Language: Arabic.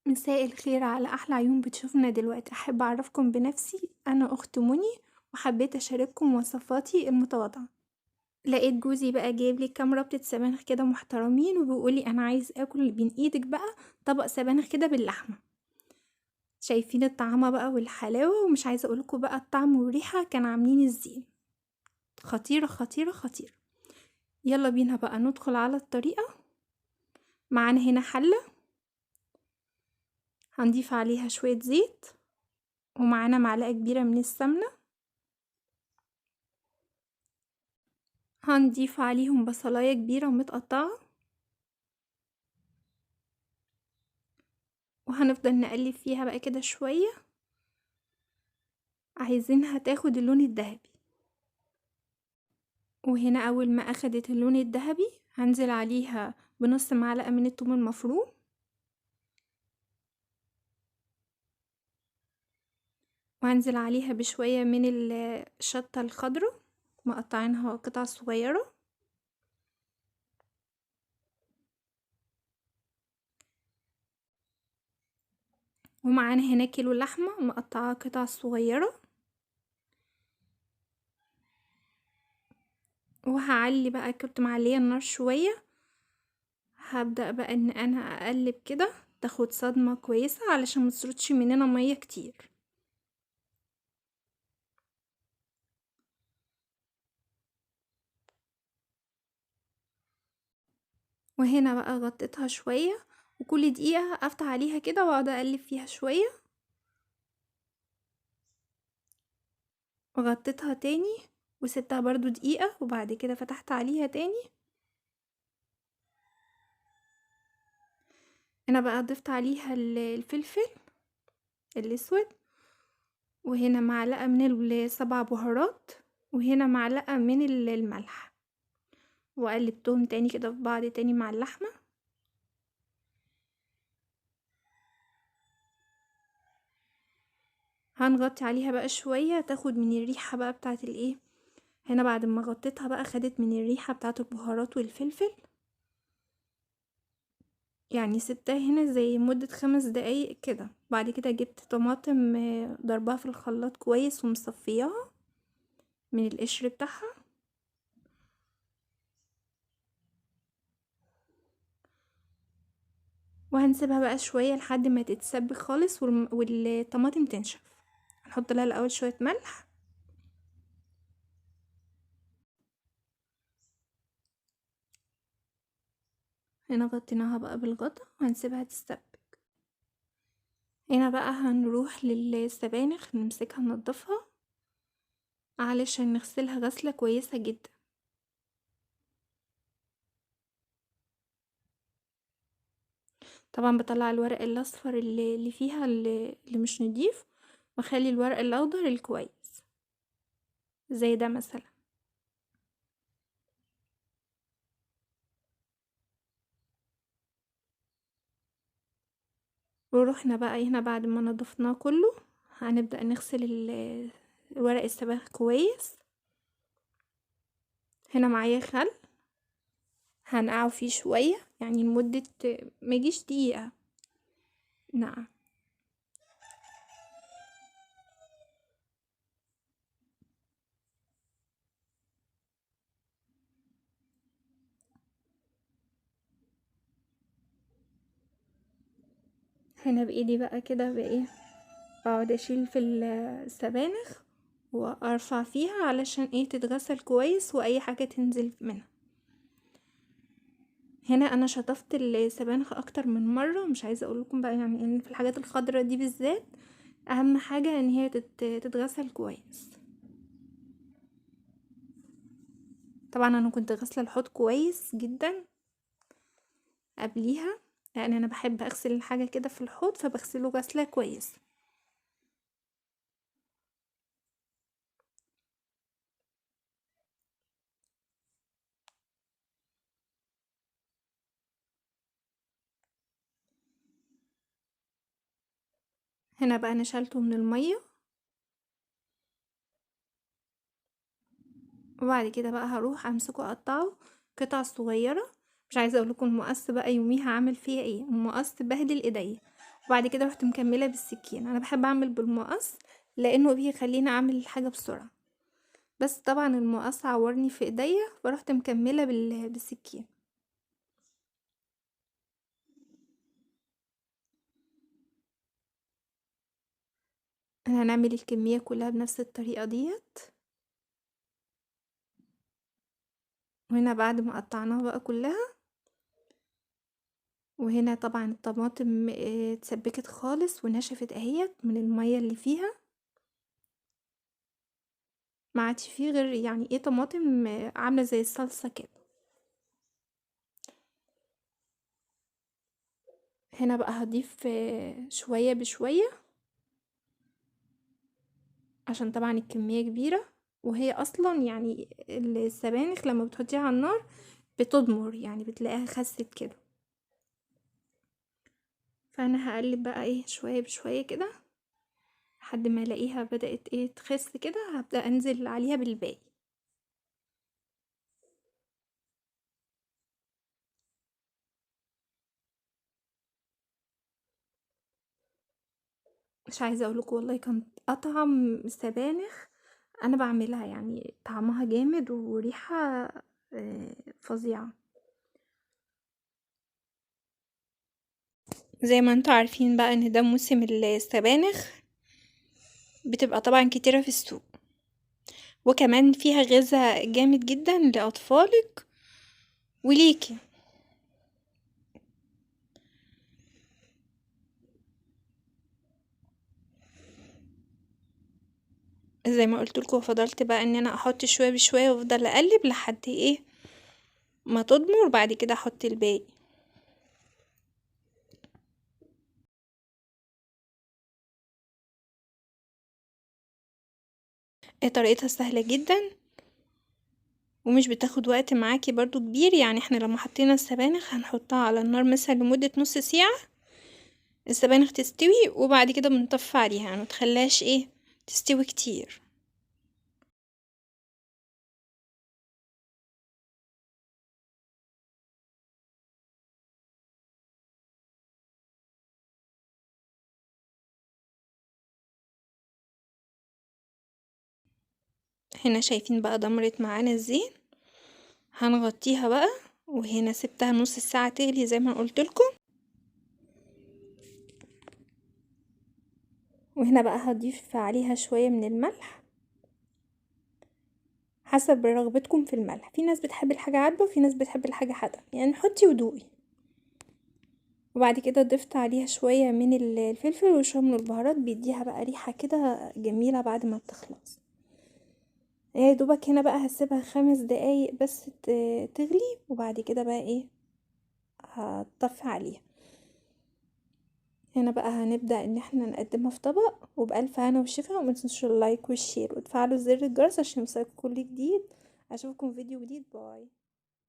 مساء الخير على أحلى عيون بتشوفنا دلوقتي. أحب أعرفكم بنفسي، أنا أخت منى، وحبيت أشارككم وصفاتي المتواضعة. لقيت جوزي بقى جايبلي كام ربطة سبانخ كده محترمين، وبيقولي أنا عايز آكل بين إيدك بقى طبق سبانخ كده باللحمة. شايفين الطعامة بقى والحلاوة، ومش عايزة أقولكوا بقى الطعم والريحة كان عاملين الزين. خطيرة خطيرة خطيرة. يلا بينا بقى ندخل على الطريقة. معانا هنا حلة هنضيف عليها شوية زيت، ومعانا معلقة كبيرة من السمنة. هنضيف عليهم بصلاية كبيرة ومتقطعة، وهنفضل نقلب فيها بقى كده شوية، عايزينها تاخد اللون الذهبي. وهنا اول ما اخدت اللون الذهبي هنزل عليها بنص معلقة من الثوم المفروم، وهنزل عليها بشوية من الشطة الخضراء مقطعينها قطع صغيرة، ومعانا هنا كيلو لحمة مقطعة قطع صغيرة. وهعلي بقى، كنت معلية النار شوية، هبدأ بقى ان انا اقلب كده تاخد صدمة كويسة علشان متسرطش مننا مية كتير. وهنا بقى غطيتها شوية، وكل دقيقة افتح عليها كده واقعد اقلب فيها شوية، وغطيتها تاني وسبتها برضو دقيقة، وبعد كده فتحت عليها تاني. انا بقى ضفت عليها الفلفل الاسود، وهنا معلقة من السبع بهارات، وهنا معلقة من الملح، وقلبتهم تاني كده في بعض تاني مع اللحمة. هنغطي عليها بقى شوية تاخد من الريحة بقى بتاعت الايه. هنا بعد ما غطيتها بقى خدت من الريحة بتاعت البهارات والفلفل، يعني سبتها هنا زي مدة 5 دقايق كده. بعد كده جبت طماطم ضربها في الخلاط كويس ومصفياها من القشر بتاعها، وهنسيبها بقى شوية لحد ما تتسبك خالص والطماطم تنشف. هنحط لها الاول شوية ملح، هنا غطيناها بقى بالغطا وهنسيبها تتسبك. هنا بقى هنروح للسبانخ نمسكها ننضفها علشان نغسلها غسلة كويسة جدا. طبعا بطلع الورق الاصفر اللي فيها اللي مش نضيف، واخلي الورق الاخضر الكويس زي ده مثلا. ورحنا بقى هنا بعد ما نضفناه كله هنبدأ نغسل ورق السبانخ كويس. هنا معايا خل هنقعه فيه شوية، يعني لمدة ما يجيش دقيقة. نعم. هنا بايدي بقى كده بايه اقعد اشيل في السبانخ وارفع فيها علشان ايه تتغسل كويس واي حاجة تنزل منها. هنا انا شطفت السبانخ اكتر من مرة، مش عايزة اقول لكم بقى يعني ان في الحاجات الخضرة دي بالذات اهم حاجة ان هي تتغسل كويس. طبعا انا كنت غسلة الحوض كويس جدا قبليها، لان انا بحب اغسل الحاجة كده في الحوض فبغسله غسلة كويس. هنا بقى انا شلته من المية، وبعد كده بقى هروح امسكه اقطعه قطع صغيرة. مش عايزة اقول لكم المقص بقى يوميها عامل فيها ايه، المقص بهدل ايديا، وبعد كده رحت مكملة بالسكين. انا بحب اعمل بالمقص لانه بيخليني اعمل الحاجة بسرعة، بس طبعا المقص عورني في ايديا فرحت مكملة بالسكين. انا هنعمل الكمية كلها بنفس الطريقة ديت. وهنا بعد ما قطعناها بقى كلها، وهنا طبعا الطماطم اتسبكت خالص ونشفت اهيت من المية اللي فيها، ما عادش فيه غير يعني ايه طماطم عاملة زي الصلصة كده. هنا بقى هضيف شوية بشوية عشان طبعا الكمية كبيرة، وهي اصلا يعني السبانخ لما بتحطيها على النار بتضمر، يعني بتلاقيها خست كده. فانا هقلب بقى ايه شوية بشوية كده لحد ما الاقيها بدأت ايه تخس كده، هبدأ انزل عليها بالباقي. مش عايزة اقولك والله كانت اطعم سبانخ انا بعملها، يعني طعمها جامد وريحة فظيعة. زي ما انتوا عارفين بقى ان ده موسم السبانخ، بتبقى طبعا كتيرة في السوق، وكمان فيها غذاء جامد جدا لأطفالك وليكي. زي ما قلت لكم فضلت بقى ان انا احط شويه بشويه وافضل اقلب لحد ايه ما تضمر، بعد كده احط الباقي. طريقتها سهله جدا ومش بتاخد وقت معاكي برضو كبير. يعني احنا لما حطينا السبانخ هنحطها على النار مثلا لمده نص ساعه السبانخ تستوي، وبعد كده بنطفي عليها، يعني متخليهاش ايه تستوي كتير. هنا شايفين بقى ضمرت معانا ازاي. هنغطيها بقى، وهنا سبتها نص ساعة تغلي زي ما قلت لكم. وهنا بقى هضيف عليها شوية من الملح حسب رغبتكم في الملح. في ناس بتحب الحاجة عادبة وفي ناس بتحب الحاجة حادقة، يعني حطي ودوقي. وبعد كده ضفت عليها شوية من الفلفل وشوية من البهارات، بيديها بقى ريحة كده جميلة بعد ما بتخلص. يا دوبك هنا بقى هسيبها 5 دقايق بس تغلي، وبعد كده بقى ايه هطفي عليها. هنا بقى هنبدأ ان احنا نقدمها في طبق، وبألف هنا وشفا. وما تنسوش اللايك والشير وتفعلوا زر الجرس عشان يوصلكوا كل جديد. اشوفكم في فيديو جديد. باي.